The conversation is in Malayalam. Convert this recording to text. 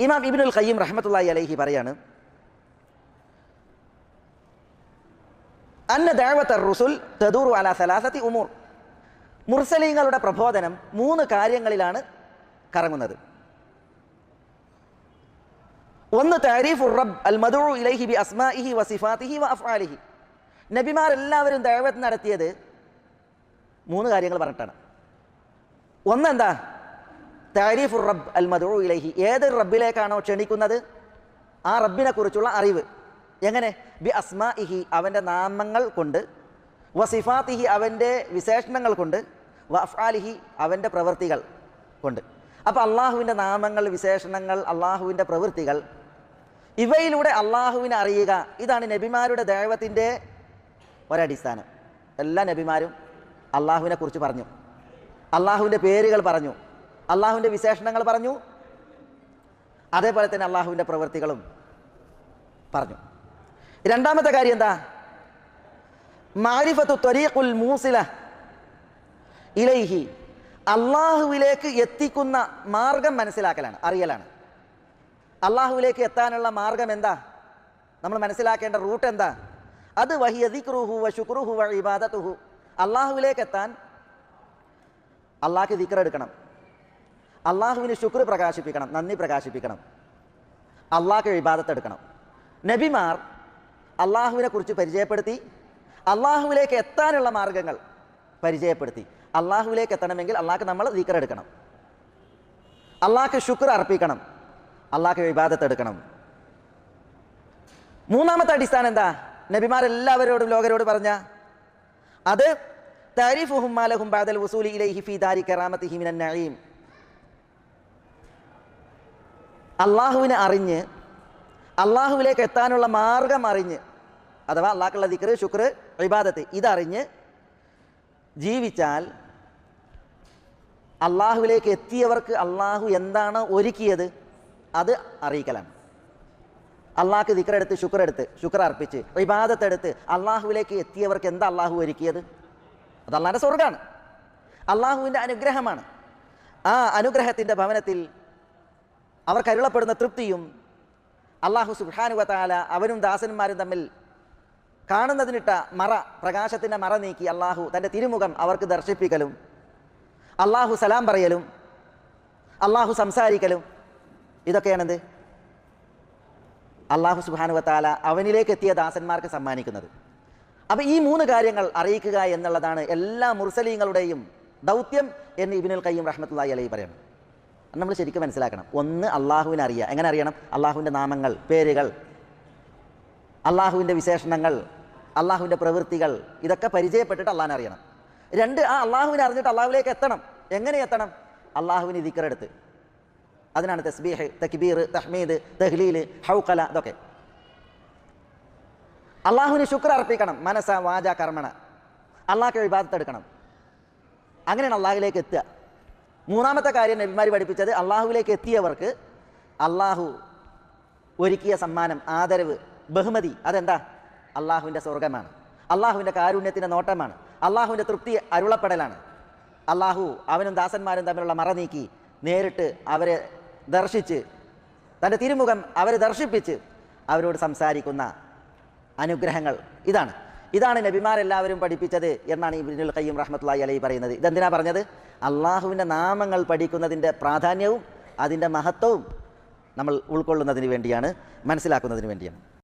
ഇമാം ഇബ്നുൽ ഖയ്യിം റഹ്മത്തുള്ളാഹി അലൈഹി പറയാണ്, അന്ന ദഅവത്തുർ റുസുൽ തദൂറു അലാ സലാസത്തി ഉമൂർ. മുർസലീങ്ങളുടെ പ്രബോധനം 3 കാര്യങ്ങളിലാണ് കറങ്ങുന്നത്. ഒന്ന്, തഅരീഫുർ റബ്ബ് അൽ മദ്ഊ ഇലൈഹി ബി അസ്മാഇഹി വ സിഫാതിഹി വ അഫ്ആലിഹി. നബിമാരെല്ലാവരും ദഅവത്ത് നടത്തിയത് 3 കാര്യങ്ങൾ പറഞ്ഞിട്ടാണ്. ഒന്നെന്താ? തഅരീഫുർ റബ്ബ് അൽ മദ്ഊ ഇലൈഹി. ഏത് റബ്ബിലേക്കാണോ ക്ഷണിക്കുന്നത് ആ റബ്ബിനെ കുറിച്ചുള്ള അറിവ്. എങ്ങനെ? ബി അസ്മാഇഹി, അവൻ്റെ നാമങ്ങൾ കൊണ്ട്, വ സിഫാത്തിഹി, അവൻ്റെ വിശേഷണങ്ങൾ കൊണ്ട്, വ അഫ്ആലിഹി, അവൻ്റെ പ്രവൃത്തികൾ കൊണ്ട്. അപ്പോൾ അള്ളാഹുവിൻ്റെ നാമങ്ങൾ, വിശേഷണങ്ങൾ, അള്ളാഹുവിൻ്റെ പ്രവൃത്തികൾ, ഇവയിലൂടെ അള്ളാഹുവിനെ അറിയുക. ഇതാണ് നബിമാരുടെ ദഅവത്തിൻ്റെ ഒരടിസ്ഥാനം. എല്ലാ നബിമാരും അള്ളാഹുവിനെ കുറിച്ച് പറഞ്ഞു, അള്ളാഹുവിൻ്റെ പേരുകൾ പറഞ്ഞു, അള്ളാഹുവിൻ്റെ വിശേഷണങ്ങൾ പറഞ്ഞു, അതേപോലെ തന്നെ അള്ളാഹുവിൻ്റെ പ്രവൃത്തികളും പറഞ്ഞു. രണ്ടാമത്തെ കാര്യം എന്താ? മാരിഫത്തു ത്വരീഖുൽ മൂസില ഇലൈഹി, അള്ളാഹുവിലേക്ക് എത്തിക്കുന്ന മാർഗം മനസ്സിലാക്കലാണ്, അറിയലാണ്. അള്ളാഹുവിലേക്ക് എത്താനുള്ള മാർഗം എന്താ, നമ്മൾ മനസ്സിലാക്കേണ്ട റൂട്ട് എന്താ? അത് വഹിയ ദിക്റുഹു വ ശുക്റുഹു വ ഇബാദത്തുഹു. അള്ളാഹുവിലേക്ക് എത്താൻ അള്ളാഹ്ക്ക് ദിക്ർ എടുക്കണം, അള്ളാഹുവിന് ശുക്ർ പ്രകാശിപ്പിക്കണം, നന്ദി പ്രകാശിപ്പിക്കണം, അള്ളാഹ്ക്ക് ഇബാദത്ത് എടുക്കണം. നബിമാർ അള്ളാഹുവിനെ കുറിച്ച് പരിചയപ്പെടുത്തി, അള്ളാഹുവിലേക്ക് എത്താനുള്ള മാർഗങ്ങൾ പരിചയപ്പെടുത്തി. അള്ളാഹുവിലേക്ക് എത്തണമെങ്കിൽ അള്ളാഹ്ക്ക് നമ്മൾ ദിക്ർ എടുക്കണം, അള്ളാഹ്ക്ക് ശുക്ർ അർപ്പിക്കണം, അള്ളാഹ്ക്ക് ഇബാദത്ത് എടുക്കണം. മൂന്നാമത്തെ അടിസ്ഥാനം എന്താ? നബിമാരെല്ലാവരോടും ലോകരോട് പറഞ്ഞ അത് തഅരീഫുഹും മാ ലഹും ബഅദൽ വുസൂലി ഇലൈഹി ഫീ ദാരി കറാമത്തിഹി മിനൻ നഈം. അള്ളാഹുവിനെ അറിഞ്ഞ് അള്ളാഹുവിലേക്ക് എത്താനുള്ള മാർഗം അറിഞ്ഞ്, അഥവാ അള്ളാഹ്ക്കുള്ള ദിക്ർ, ശുക്ർ, ഇബാദത്ത് ഇതറിഞ്ഞ് ജീവിച്ചാൽ അള്ളാഹുവിലേക്ക് എത്തിയവർക്ക് അള്ളാഹു എന്താണ് ഒരുക്കിയത് അത് അറിയിക്കലാണ്. അള്ളാഹ്ക്ക് ദിക്ർ എടുത്ത്, ശുക്ർ എടുത്ത്, ശുക്ർ അർപ്പിച്ച്, ഇബാദത്ത് എടുത്ത് അള്ളാഹുവിലേക്ക് എത്തിയവർക്ക് എന്താ അള്ളാഹു ഒരുക്കിയത്? അത് അള്ളാഹിൻ്റെ സ്വർഗ്ഗമാണ്, അള്ളാഹുവിൻ്റെ അനുഗ്രഹമാണ്. ആ അനുഗ്രഹത്തിൻ്റെ ഭവനത്തിൽ അവർക്ക് അരുളപ്പെടുന്ന തൃപ്തിയും, അള്ളാഹു സുബ്ഹാനഹു വ തആല അവനും ദാസന്മാരും തമ്മിൽ കാണുന്നതിനിട്ട മറ, പ്രകാശത്തിൻ്റെ മറ നീക്കി അള്ളാഹു തൻ്റെ തിരുമുഖം അവർക്ക് ദർശിപ്പിക്കലും, അള്ളാഹു സലാം പറയലും, അള്ളാഹു സംസാരിക്കലും, ഇതൊക്കെയാണെന്ത്? അള്ളാഹു സുബ്ഹാനഹു വ തആല അവനിലേക്ക് എത്തിയ ദാസന്മാർക്ക് സമ്മാനിക്കുന്നത്. അപ്പോൾ ഈ 3 കാര്യങ്ങൾ അറിയിക്കുക എന്നുള്ളതാണ് എല്ലാ മുർസലീങ്ങളുടെയും ദൗത്യം എന്ന് ഇബ്നുൽ ഖയ്യിം റഹ്മത്തുള്ളാഹി അലൈഹി പറയുന്നു. നമ്മൾ ശരിക്കും മനസ്സിലാക്കണം. ഒന്ന്, അള്ളാഹുവിനെ അറിയുക. എങ്ങനെ അറിയണം? അള്ളാഹുവിൻ്റെ നാമങ്ങൾ, പേരുകൾ, അള്ളാഹുവിൻ്റെ വിശേഷണങ്ങൾ, അള്ളാഹുവിൻ്റെ പ്രവൃത്തികൾ, ഇതൊക്കെ പരിചയപ്പെട്ടിട്ട് അള്ളാഹിനെ അറിയണം. 2, ആ അള്ളാഹുവിനെ അറിഞ്ഞിട്ട് അള്ളാഹുവിലേക്ക് എത്തണം. എങ്ങനെ എത്തണം? അള്ളാഹുവിന് ദിക്ർ എടുത്ത്. അതിനാണ് തസ്ബീഹ്, തക്ബീർ, തഹ്മീദ്, തഹ്ലീൽ, ഹൗഖല, ഇതൊക്കെ. അള്ളാഹുവിന് ശുക്ർ അർപ്പിക്കണം, മനസ്സ വാച കർമ്മണ. അള്ളാഹ്ക്ക് ഇബാദത്ത് എടുക്കണം. അങ്ങനെയാണ് അള്ളാഹുവിലേക്ക് എത്തുക. മൂന്നാമത്തെ കാര്യം നബിമാർ പഠിപ്പിച്ചത്, അള്ളാഹുവിലേക്ക് എത്തിയവർക്ക് അള്ളാഹു ഒരുക്കിയ സമ്മാനം, ആദരവ്, ബഹുമതി, അതെന്താ? അള്ളാഹുവിൻ്റെ സ്വർഗ്ഗമാണ്, അള്ളാഹുവിൻ്റെ കാരുണ്യത്തിൻ്റെ നോട്ടമാണ്, അള്ളാഹുവിൻ്റെ തൃപ്തി അരുളപ്പെടലാണ്. അള്ളാഹു അവനും ദാസന്മാരും തമ്മിലുള്ള മറ നീക്കി നേരിട്ട് അവരെ ദർശിച്ച്, തൻ്റെ തിരുമുഖം അവരെ ദർശിപ്പിച്ച് അവരോട് സംസാരിക്കുന്ന അനുഗ്രഹങ്ങൾ. ഇതാണ് നബിമാരെല്ലാവരും പഠിപ്പിച്ചത് എന്നാണ് ഇബ്നുൽ ഖയ്യിം റഹ്മത്തുള്ളാഹി അലൈഹി പറയുന്നത്. ഇതെന്തിനാ പറഞ്ഞത്? അള്ളാഹുവിൻ്റെ നാമങ്ങൾ പഠിക്കുന്നതിൻ്റെ പ്രാധാന്യവും അതിൻ്റെ മഹത്വവും നമ്മൾ ഉൾക്കൊള്ളുന്നതിന് വേണ്ടിയാണ്, മനസ്സിലാക്കുന്നതിന് വേണ്ടിയാണ്.